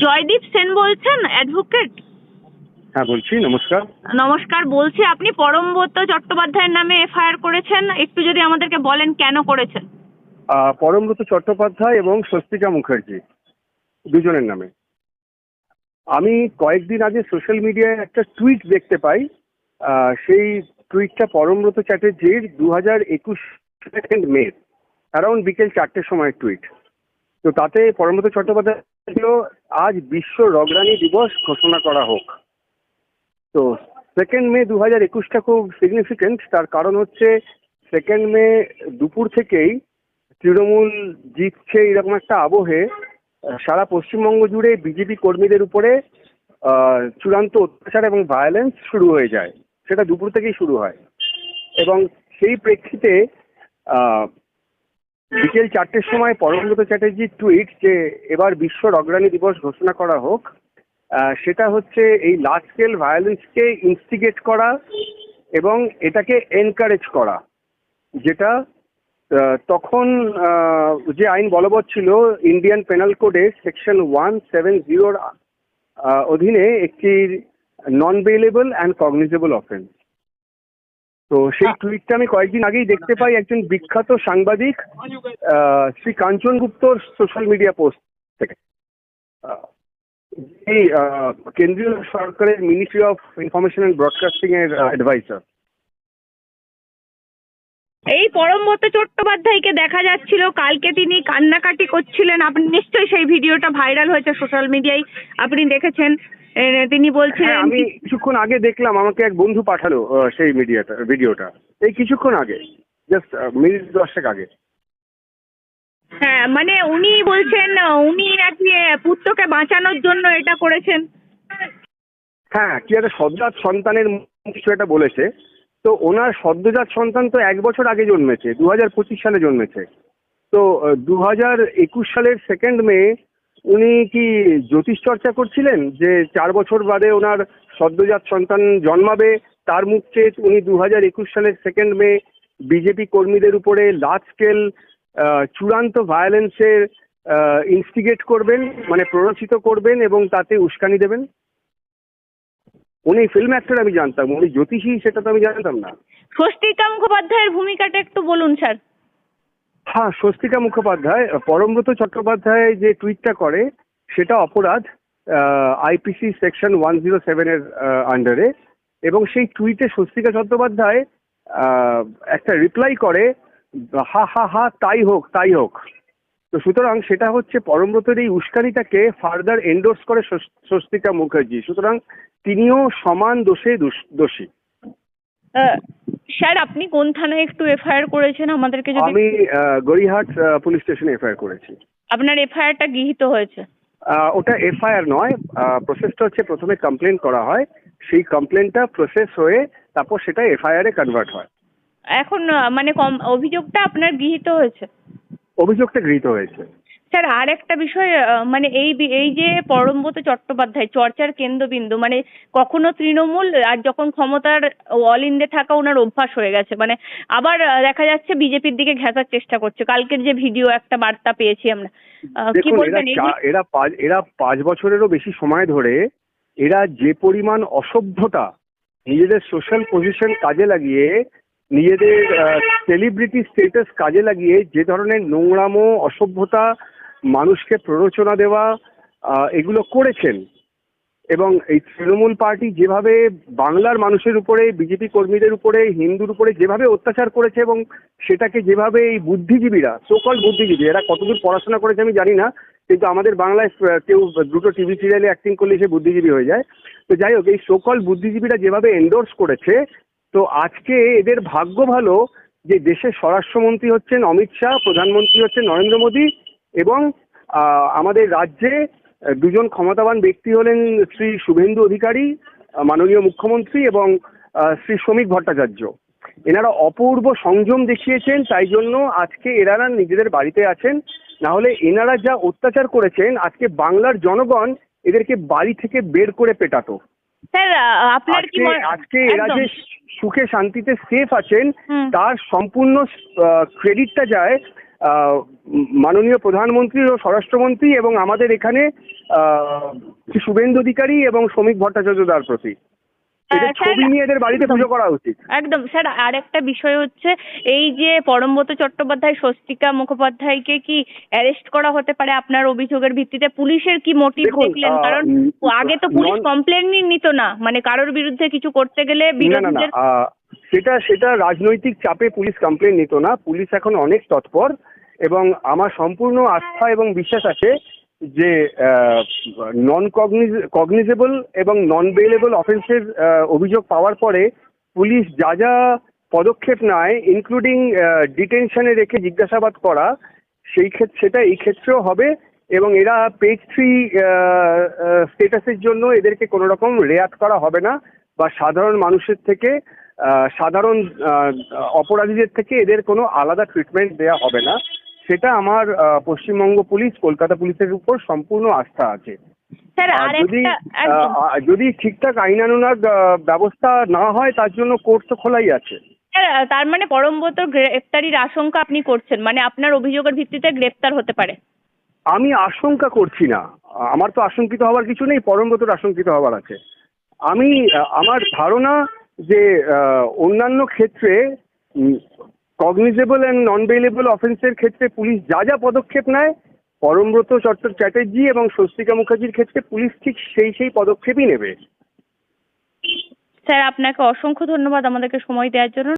জয়দীপ সেন বলছেন, অ্যাডভোকেট? হ্যাঁ বলছি, নমস্কার। নমস্কার। বলছি আপনি পরমব্রত চট্টোপাধ্যায়ের নামে এফআইআর করেছেন, একটু যদি আমাদেরকে বলেন কেন করেছেন? পরমব্রত চট্টোপাধ্যায় এবং স্বস্তিকা মুখার্জি দুজনের নামে। আমি কয়েকদিন আগে সোশ্যাল মিডিয়ায় একটা টুইট দেখতে পাই। সেই টুইটটা পরমব্রত চ্যাটার্জির 2021 মে অ্যারাউন্ড বিকেল 4টের সময় টুইট। তো তাতে পরমব্রত চট্টোপাধ্যায় ছিল, আজ বিশ্ব রগরানি দিবস ঘোষণা করা হোক। তো 2 মে 2021টা খুব সিগনিফিকেন্ট। তার কারণ হচ্ছে 2 মে দুপুর থেকেই তৃণমূল জিতছে এরকম একটা আবহে সারা পশ্চিমবঙ্গ জুড়ে বিজেপি কর্মীদের উপরে চূড়ান্ত অত্যাচার এবং ভায়োলেন্স শুরু হয়ে যায়। সেটা দুপুর থেকেই শুরু হয় এবং সেই প্রেক্ষিতে বিকেল 4টের সময় পরমব্রত চ্যাটার্জির টুইট যে এবার বিশ্ব রগরানি দিবস ঘোষণা করা হোক, সেটা হচ্ছে এই লার্জ স্কেল ভায়োলেন্সকে ইনস্টিগেট করা এবং এটাকে এনকারেজ করা, যেটা তখন যে আইন বলবৎ ছিল ইন্ডিয়ান পেনাল কোডের সেকশন 170 অধীনে একটি নন বেইলেবল অ্যান্ড কগনিজেবল অফেন্স। তো সেই টুইটটা আমি কয়েকদিন আগেই দেখতে পাই একজন বিখ্যাত সাংবাদিক শ্রী কাঞ্চন গুপ্তর সোশ্যাল মিডিয়া পোস্ট থেকে। এই কেন্দ্রীয় সরকারের ministry of information and broadcasting এর অ্যাডভাইজার। এই পরমব্রত চট্টোপাধ্যায়কে দেখা যাচ্ছিল কালকে তিনি কান্নাকাটি করছিলেন। আপনি নিশ্চয়ই সেই ভিডিওটা ভাইরাল হয়েছে সোশ্যাল মিডিয়ায়, আপনি দেখেছেন। তিনি বলছিলেন, আমি কিছুক্ষণ আগে দেখলাম, আমাকে এক বন্ধু পাঠালো সেই ভিডিওটা এই কিছুক্ষণ আগে, জাস্ট মিনিট 10 আগে। হ্যাঁ, মানে উনি বলছেন উনি নাকি পুত্রকে বাঁচানোর জন্য এটা করেছেন। হ্যাঁ, কি একটা সদ্যজাত সন্তানের কিছু একটা বলেছে। তো ওনার সদ্যজাত সন্তান তো 1 বছর আগে জন্মেছে, 2025 সালে জন্মেছে। তো 2021 সালের 2 মে উনি কি জ্যোতিষ চর্চা করছিলেন যে 4 বছর বাদে ওনার সদ্যজাত সন্তান জন্মাবে? তার মুখ চেয়ে উনি 2021 সালের 2 মে বিজেপি কর্মীদের উপরে লার্জ স্কেল চূড়ান্ত ভায়োলেন্সের ইনস্টিগেট করবেন, মানে প্ররোচিত করবেন এবং তাতে উস্কানি দেবেন। উনি ফিল্ম অ্যাক্টর আমি জানতাম, উনি জ্যোতিষী সেটা তো আমি জানতাম না। স্বস্তিকা মুখোপাধ্যায়ের ভূমিকাটা একটু বলুন স্যার। হ্যাঁ, স্বস্তিকা মুখোপাধ্যায়, পরমব্রত চট্টোপাধ্যায় যে টুইটটা করে সেটা অপরাধ আইপিসি সেকশন 107 এর আন্ডারে। এবং সেই টুইটে স্বস্তিকা চট্টোপাধ্যায় একটা রিপ্লাই করে, হা হা হা তাই হোক তাই হোক। তো সুতরাং সেটা হচ্ছে পরমব্রতের এই উস্কানিটাকে ফার্দার এন্ডোর্স করে স্বস্তিকা মুখার্জি। সুতরাং তিনিও সমান দোষে দোষী। স্যার আপনি কোন থানায় একটু এফআইআর করেছেন আমাদেরকে যদি? আমি গড়িয়াহাট পুলিশ স্টেশনে এফআইআর করেছি। আপনার এফআইআরটা গৃহীত হয়েছে? ওটা এফআইআর নয়, প্রসেসটা হচ্ছে প্রথমে কমপ্লেন করা হয়, সেই কমপ্লেনটা প্রসেস হয়ে তারপর সেটা এফআইআর এ কনভার্ট হয়। এখন মানে অভিযোগটা আপনার গৃহীত হয়েছে? অভিযোগটা গৃহীত হয়েছে। স্যার আর একটা বিষয়, মানে এই যে পরমব্রত চট্টোপাধ্যায় চর্চার কেন্দ্রবিন্দু, মানে কখনো তৃণমূল, আর যখন ক্ষমতার অল ইন্ডিয়া থাকা ওনার অভ্যাস হয়ে গেছে, মানে আবার দেখা যাচ্ছে বিজেপির দিকে ঘেঁষার চেষ্টা করছে। কালকের যে ভিডিও একটা বার্তা পেয়েছি আমরা, কি বলবেন? এরা 5 বছরেরও বেশি সময় ধরে এরা যে পরিমাণ অসভ্যতা, নিজেদের সোশ্যাল পজিশন কাজে লাগিয়ে, নিজেদের সেলিব্রিটি স্ট্যাটাস কাজে লাগিয়ে যে ধরনের নোংরামো অসভ্যতা, মানুষকে প্ররোচনা দেওয়া, এগুলো করেছেন। এবং এই তৃণমূল পার্টি যেভাবে বাংলার মানুষের উপরে, বিজেপি কর্মীদের উপরে, হিন্দুর উপরে যেভাবে অত্যাচার করেছে, এবং সেটাকে যেভাবে এই বুদ্ধিজীবীরা, সোকল বুদ্ধিজীবী, এরা কতদূর পড়াশোনা করেছে আমি জানি না, কিন্তু আমাদের বাংলায় কেউ দুটো টিভি সিরিয়ালে অ্যাক্টিং করলে সে বুদ্ধিজীবী হয়ে যায়। তো যাই হোক, এই সোকল বুদ্ধিজীবীরা যেভাবে এন্ডোর্স করেছে, তো আজকে এদের ভাগ্য ভালো যে দেশের স্বরাষ্ট্রমন্ত্রী হচ্ছেন অমিত শাহ, প্রধানমন্ত্রী হচ্ছেন নরেন্দ্র মোদী, এবং আমাদের রাজ্যে দুজন ক্ষমতাবান ব্যক্তি হলেন শ্রী শুভেন্দু অধিকারী মাননীয় মুখ্যমন্ত্রী, এবং শ্রী শ্রমিক ভট্টাচার্য। এনারা অপূর্ব সংযম দেখিয়েছেন, তাই জন্য আজকে এনারা নিজেদের বাড়িতে আছেন। না হলে এনারা যা অত্যাচার করেছেন, আজকে বাংলার জনগণ এদেরকে বাড়ি থেকে বের করে পেটাতো। স্যার আপনার কি আজকে এরা যে সুখে শান্তিতে সেফ আছেন, তার সম্পূর্ণ ক্রেডিটটা যায় মাননীয় প্রধানমন্ত্রী ও স্বরাষ্ট্রমন্ত্রী এবং আমাদের এখানে শুভেন্দু অধিকারী এবং শ্রমিক ভট্টাচার্যদার প্রতি। এদের ছবি নিয়ে এদের বাড়িতে পুজো করা উচিত। একদম স্যার। আর একটা বিষয় হচ্ছে, এই যে পরমব্রত চট্টোপাধ্যায়, স্বস্তিকা মুখোপাধ্যায়কে কি অ্যারেস্ট করা হতে পারে আপনার অভিযোগের ভিত্তিতে? পুলিশের কি মোটিভ দেখলেন? কারণ আগে তো পুলিশ কমপ্লেনই নিত না, মানে কারোর বিরুদ্ধে কিছু করতে গেলে বিরোধীদের। সেটা রাজনৈতিক চাপে পুলিশ কমপ্লেন নিত না। পুলিশ এখন অনেক তৎপর এবং আমার সম্পূর্ণ আস্থা এবং বিশ্বাস আছে যে নন কগনিজেবল এবং নন বেলেবল অফেন্সের অভিযোগ পাওয়ার পরে পুলিশ যা যা পদক্ষেপ নেয়, ইনক্লুডিং ডিটেনশনে রেখে জিজ্ঞাসাবাদ করা, সেটা এই ক্ষেত্রেও হবে। এবং এরা পেজ 3 স্টেটাসের জন্য এদেরকে কোনো রকম রেয়াত করা হবে না, বা সাধারণ মানুষের থেকে, সাধারণ অপরাধীদের থেকে এদের কোনো আলাদা ট্রিটমেন্ট দেওয়া হবে না। সেটা আমার পশ্চিমবঙ্গ পুলিশ, কলকাতা পুলিশের উপর সম্পূর্ণ আস্থা আছে। যদি ঠিকঠাক আইনানুগ ব্যবস্থা না হয়, তার জন্য কোর্ট তো খোলাই আছে। তার মানে পরমব্রত গ্রেপ্তারির আশঙ্কা আপনি করছেন, মানে আপনার অভিযোগের ভিত্তিতে গ্রেপ্তার হতে পারে? আমি আশঙ্কা করছি না, আমার তো আশঙ্কিত হওয়ার কিছু নেই, পরমব্রতর আশঙ্কিত হওয়ার আছে। আমার ধারণা যে অন্যান্য ক্ষেত্রে কগনিজেবল অ্যান্ড নন বেলেবল অফেন্সের ক্ষেত্রে পুলিশ যা যা পদক্ষেপ নেয়, পরমব্রত চ্যাটার্জি এবং স্বস্তিকা মুখার্জির ক্ষেত্রে পুলিশ ঠিক সেই পদক্ষেপই নেবে। স্যার, আপনাকে অসংখ্য ধন্যবাদ আমাদেরকে সময় দেওয়ার জন্য।